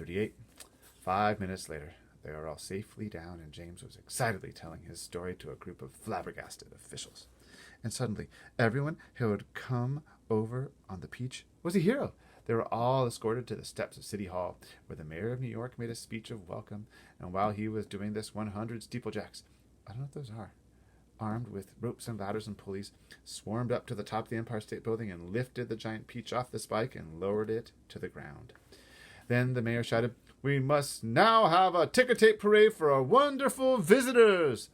38. 5 minutes later, they were all safely down, and James was excitedly telling his story to a group of flabbergasted officials. And suddenly, everyone who had come over on the Peach was a hero. They were all escorted to the steps of City Hall, where the mayor of New York made a speech of welcome. And while he was doing this, 100 steeplejacks, I don't know what those are, armed with ropes and ladders and pulleys, swarmed up to the top of the Empire State Building and lifted the giant Peach off the spike and lowered it to the ground. Then the mayor shouted, "We must now have a ticker tape parade for our wonderful visitors."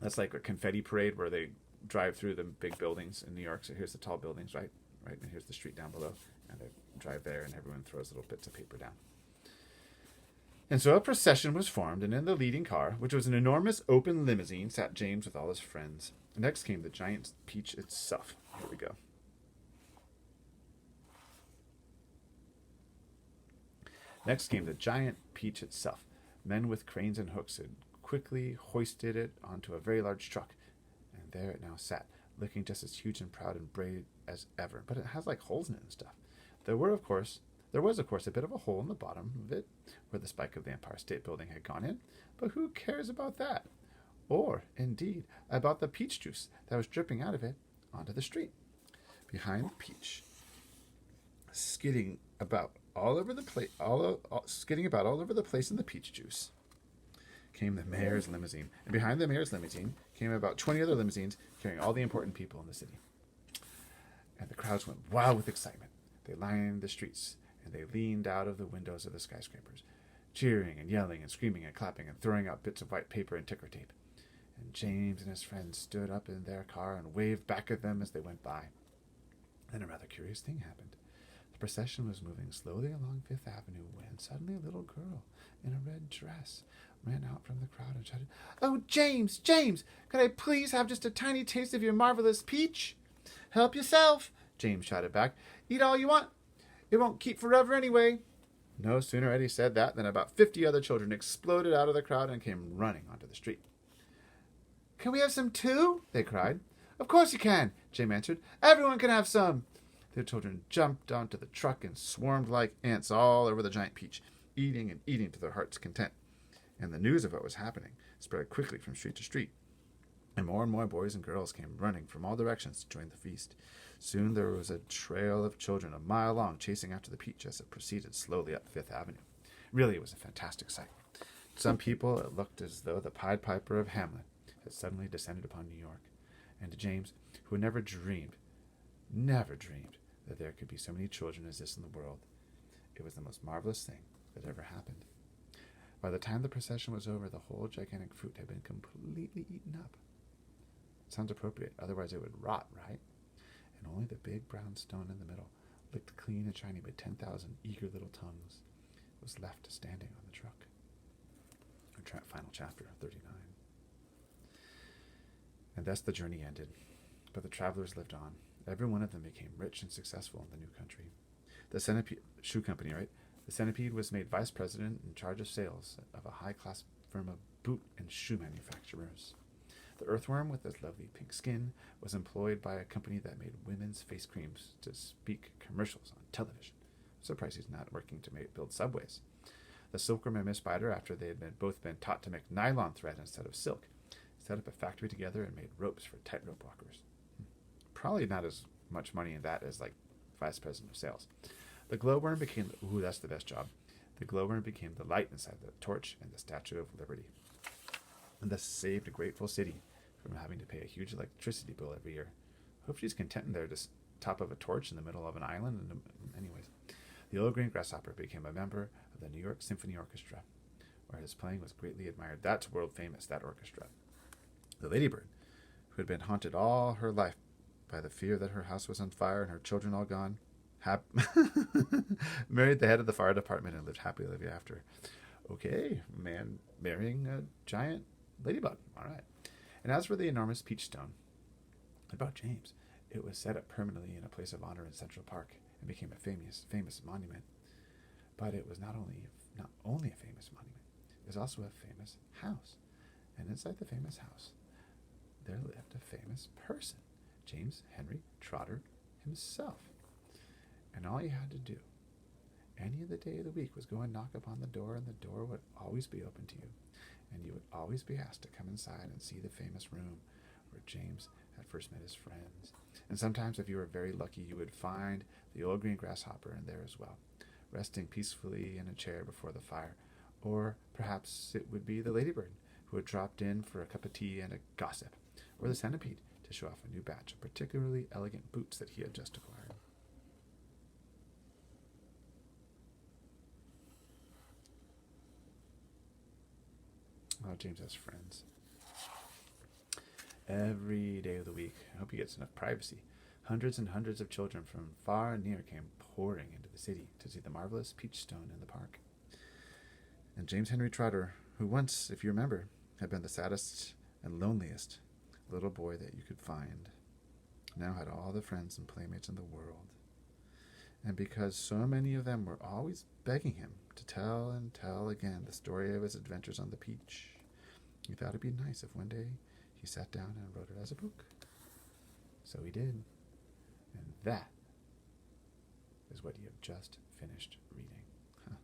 That's like a confetti parade where they drive through the big buildings in New York. So here's the tall buildings, right? And here's the street down below. And they drive there, and everyone throws little bits of paper down. And so a procession was formed, and in the leading car, which was an enormous open limousine, sat James with all his friends. Next came the giant Peach itself. Here we go. Next came the giant Peach itself. Men with cranes and hooks had quickly hoisted it onto a very large truck, and there it now sat, looking just as huge and proud and brave as ever. But it has like holes in it and stuff. There was, of course, a bit of a hole in the bottom of it, where the spike of the Empire State Building had gone in. But who cares about that? Or, indeed, about the peach juice that was dripping out of it onto the street. Behind the Peach, skidding about all over the place, in the peach juice, came the mayor's limousine. And behind the mayor's limousine came about 20 other limousines carrying all the important people in the city. And the crowds went wild with excitement. They lined the streets, and they leaned out of the windows of the skyscrapers, cheering and yelling and screaming and clapping and throwing out bits of white paper and ticker tape. And James and his friends stood up in their car and waved back at them as they went by. Then a rather curious thing happened. The procession was moving slowly along Fifth Avenue when suddenly a little girl in a red dress ran out from the crowd and shouted, "Oh, James, James, could I please have just a tiny taste of your marvelous peach?" "Help yourself," James shouted back. "Eat all you want. It won't keep forever anyway." No sooner had he said that than about 50 other children exploded out of the crowd and came running onto the street. "Can we have some too?" they cried. "Of course you can," James answered. "Everyone can have some." The children jumped onto the truck and swarmed like ants all over the giant Peach, eating and eating to their heart's content. And the news of what was happening spread quickly from street to street. And more boys and girls came running from all directions to join the feast. Soon there was a trail of children a mile long chasing after the Peach as it proceeded slowly up Fifth Avenue. Really, it was a fantastic sight. To some people, it looked as though the Pied Piper of Hamlet had suddenly descended upon New York. And to James, who had never dreamed that there could be so many children as this in the world, it was the most marvelous thing that ever happened. By the time the procession was over, the whole gigantic fruit had been completely eaten up. Sounds appropriate, otherwise it would rot, right? And only the big brown stone in the middle, licked clean and shiny by 10,000 eager little tongues, was left standing on the truck. Final chapter, 39. And thus the journey ended. But the travelers lived on. Every one of them became rich and successful in the new country. The Centipede Shoe Company, right? The Centipede was made vice president in charge of sales of a high-class firm of boot and shoe manufacturers. The Earthworm, with its lovely pink skin, was employed by a company that made women's face creams to speak commercials on television. Surprised he's not working to build subways. The Silkworm and Miss Spider, after they had both been taught to make nylon thread instead of silk, set up a factory together and made ropes for tightrope walkers. Probably not as much money in that as like vice president of sales. The Glowworm became, that's the best job. The Glowworm became the light inside the torch and the Statue of Liberty, and thus saved a grateful city from having to pay a huge electricity bill every year. Hope she's content in there, just top of a torch in the middle of an island. And anyways, the Old Green Grasshopper became a member of the New York Symphony Orchestra, where his playing was greatly admired. That's world famous, that orchestra. The Ladybird, who had been haunted all her life by the fear that her house was on fire and her children all gone, married the head of the fire department and lived happily ever after. Okay, man marrying a giant ladybug. All right. And as for the enormous peach stone, about James, it was set up permanently in a place of honor in Central Park and became a famous monument. But it was not only a famous monument, it was also a famous house. And inside the famous house, there lived a famous person, James Henry Trotter himself. And all you had to do any of the day of the week was go and knock upon the door, and the door would always be open to you, and you would always be asked to come inside and see the famous room where James had first met his friends. And sometimes, if you were very lucky, you would find the old green grasshopper in there as well, resting peacefully in a chair before the fire. Or perhaps it would be the ladybird who had dropped in for a cup of tea and a gossip, or the centipede to show off a new batch of particularly elegant boots that he had just acquired. Oh, James has friends. Every day of the week, I hope he gets enough privacy, hundreds and hundreds of children from far and near came pouring into the city to see the marvelous peach stone in the park. And James Henry Trotter, who once, if you remember, had been the saddest and loneliest little boy that you could find, now had all the friends and playmates in the world. And because so many of them were always begging him to tell and tell again the story of his adventures on the peach, he thought it'd be nice if one day he sat down and wrote it as a book. So he did. And that is what you have just finished reading. Huh.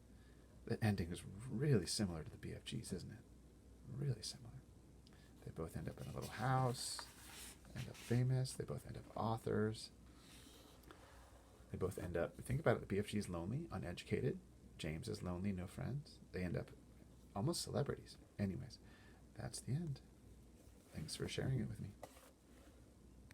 The ending is really similar to the BFGs, isn't it? Really similar. They both end up in a little house, end up famous, they both end up authors. They both end up, think about it, the BFG is lonely, uneducated. James is lonely, no friends. They end up almost celebrities. Anyways, that's the end. Thanks for sharing it with me.